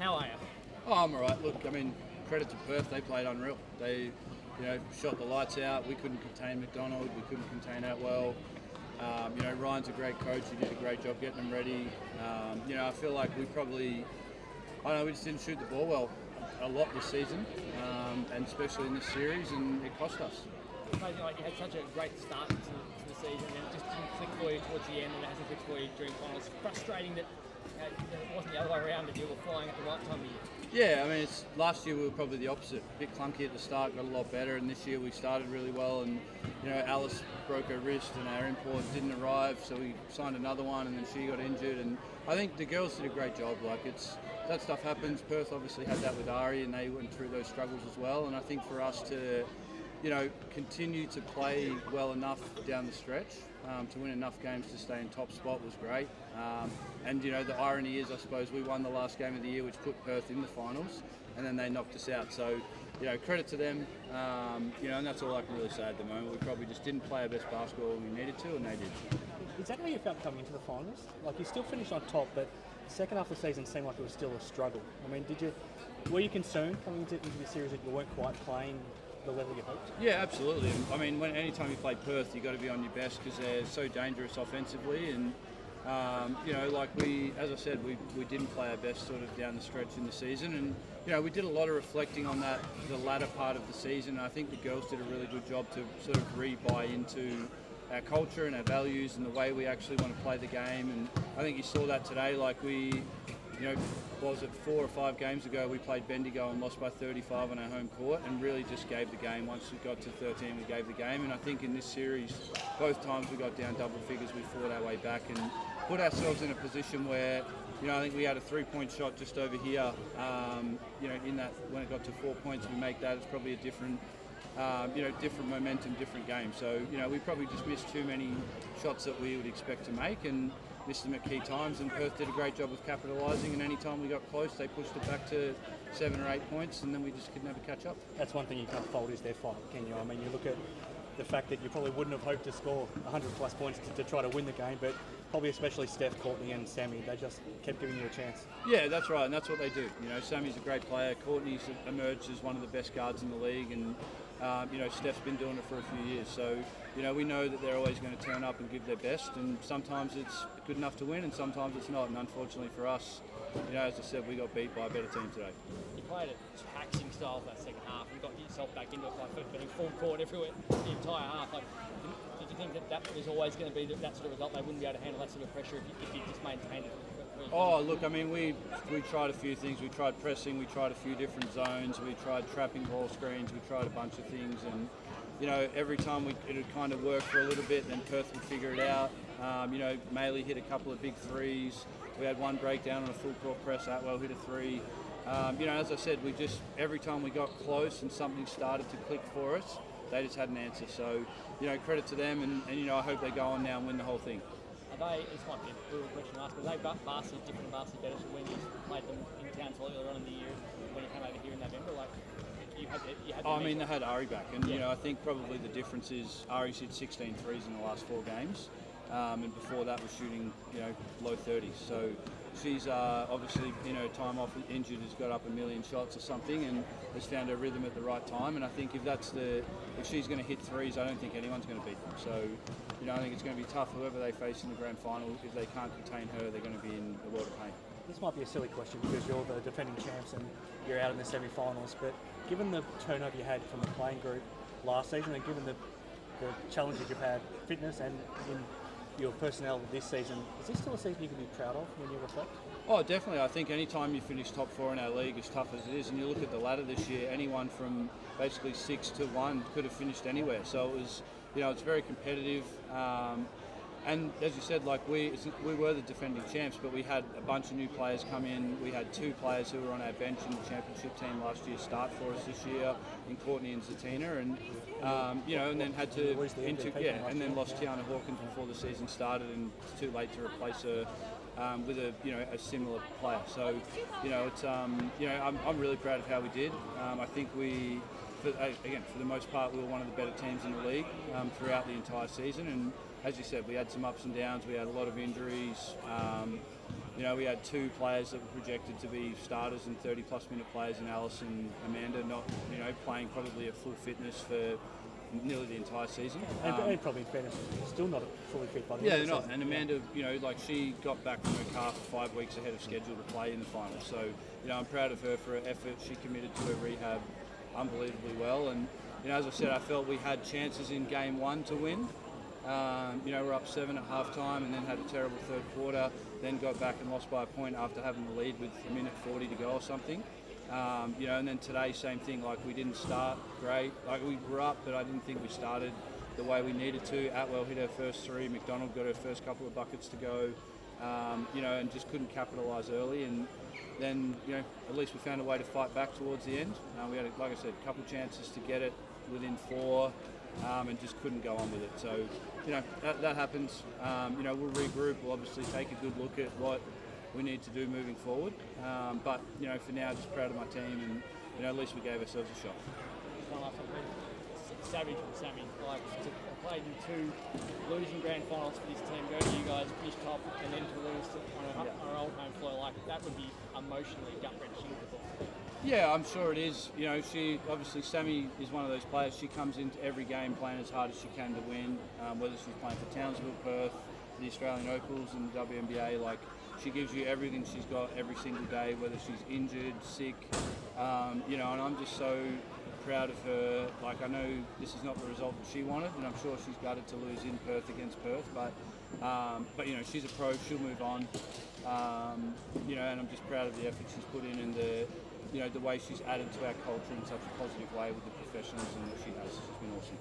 How are you? Oh, I'm all right. Look, I mean, credit to Perth. They played unreal. They, shot the lights out. We couldn't contain McDonald. We couldn't contain Atwell. Ryan's a great coach. He did a great job getting them ready. I feel like we just didn't shoot the ball well a lot this season, and especially in this series, and it cost us. You had such a great start to the season, and it just didn't click for you towards the end, and it hasn't clicked for you during finals. Frustrating that it wasn't the other way around, that you were flying at the right time of year. Yeah, I mean, last year we were probably the opposite. A bit clunky at the start, got a lot better, and this year we started really well. And Alice broke her wrist, and our import didn't arrive, so we signed another one, and then she got injured. And I think the girls did a great job. That stuff happens. Perth obviously had that with Ari, and they went through those struggles as well. And I think for us to continue to play well enough down the stretch to win enough games to stay in top spot was great. The irony is, I suppose, we won the last game of the year, which put Perth in the finals, and then they knocked us out. So, credit to them. And that's all I can really say at the moment. We probably just didn't play our best basketball when we needed to, and they did. Is that how you felt coming into the finals? You still finished on top, but the second half of the season seemed like it was still a struggle. I mean, were you concerned coming into the series that you weren't quite playing the level you hoped? Yeah, absolutely. I mean, anytime you play Perth, you've got to be on your best because they're so dangerous offensively. And, as I said, we didn't play our best sort of down the stretch in the season. And, we did a lot of reflecting on the latter part of the season. And I think the girls did a really good job to sort of re-buy into our culture and our values and the way we actually want to play the game. And I think you saw that today. Was it 4 or 5 games ago we played Bendigo and lost by 35 on our home court and really just gave the game. Once we got to 13, we gave the game. And I think in this series, both times we got down double figures, we fought our way back and put ourselves in a position where, I think we had a 3-point shot just over here. In that, when it got to 4 points, we make that. It's probably a different different momentum, different game. So, we probably just missed too many shots that we would expect to make and missed them at key times. And Perth did a great job of capitalising. And any time we got close, they pushed it back to 7 or 8 points, and then we just could never catch up. That's one thing you can't fault is their fight, can you? I mean, you look at the fact that you probably wouldn't have hoped to score 100 plus points to try to win the game, but probably especially Steph, Courtney and Sammy, they just kept giving you a chance. Yeah, that's right, and that's what they do. Sammy's a great player. Courtney's emerged as one of the best guards in the league, and Steph's been doing it for a few years. So, we know that they're always going to turn up and give their best, and sometimes it's good enough to win, and sometimes it's not. And unfortunately for us, as I said, we got beat by a better team today. You played a taxing style for that second half. You got yourself back into it, being full court everywhere the entire half. Did you think that was always going to be that sort of result? They wouldn't be able to handle that sort of pressure if you just maintained it? Oh, look, I mean, we tried a few things. We tried pressing, we tried a few different zones, we tried trapping ball screens, we tried a bunch of things. And, every time it would kind of work for a little bit, then Perth would figure it out. Maley hit a couple of big threes. We had one breakdown on a full court press. Atwell hit a 3. As I said, every time we got close and something started to click for us, they just had an answer. So, credit to them, and I hope they go on now and win the whole thing. This might be a brutal question to ask, but are they vastly different, vastly better to when you played them in Townsville earlier on in the year when you came over here in November? They had Ari back, and I think probably the difference is Ari's hit 16 threes in the last 4 games, and before that was shooting low 30s. So she's obviously time off injured has got up a million shots or something and has found her rhythm at the right time. And I think if she's going to hit threes, I don't think anyone's going to beat them. So I think it's going to be tough whoever they face in the grand final. If they can't contain her, they're going to be in a world of pain. This might be a silly question because you're the defending champs and you're out in the semi-finals, but given the turnover you had from the playing group last season and given the challenges you've had, fitness and in your personnel this season, is this still a season you can be proud of when you reflect? Oh, definitely. I think any time you finish top 4 in our league, as tough as it is, and you look at the ladder this year, anyone from basically 6 to 1 could have finished anywhere. So it was, it's very competitive. And as you said, we were the defending champs, but we had a bunch of new players come in. We had 2 players who were on our bench in the championship team last year start for us this year, in Courtney and Zatina, and and then had to and then lost Tiana Hawkins before the season started, and it's too late to replace her with a similar player. So it's I'm really proud of how we did. I think for the most part, we were one of the better teams in the league throughout the entire season. And as you said, we had some ups and downs. We had a lot of injuries. we had 2 players that were projected to be starters and 30-plus minute players in Alice and Amanda, not playing probably at full fitness for nearly the entire season. And probably in fairness, still not fully fit by the Yeah, end they're of the not. season. And Amanda, she got back from her calf 5 weeks ahead of schedule to play in the final. So, I'm proud of her for her effort. She committed to her rehab unbelievably well. And, as I said, I felt we had chances in game 1 to win. We're up 7 at half-time and then had a terrible third quarter, then got back and lost by a point after having the lead with a minute 40 to go or something. And then today, same thing, we didn't start great. We were up, but I didn't think we started the way we needed to. Atwell hit her first 3, McDonald got her first couple of buckets to go, and just couldn't capitalise early. And then, at least we found a way to fight back towards the end. We had, like I said, a couple of chances to get it within 4, and just couldn't go on with it. So, that happens. We'll regroup. We'll obviously take a good look at what we need to do moving forward. But for now, just proud of my team, and at least we gave ourselves a shot. Savage and Sammy, to play in 2 losing grand finals for this team, go to you guys, finish top, and then to lose on our old home floor, that would be emotionally gut-wrenching. Yeah, I'm sure it is. She obviously, Sammy is one of those players. She comes into every game playing as hard as she can to win, whether she's playing for Townsville, Perth, the Australian Opals and the WNBA. She gives you everything she's got every single day, whether she's injured, sick, and I'm just so proud of her. I know this is not the result that she wanted, and I'm sure she's gutted to lose in Perth against Perth, but she's a pro, she'll move on, and I'm just proud of the effort she's put in and the way she's added to our culture in such a positive way with the professionalism that she has. It's been awesome.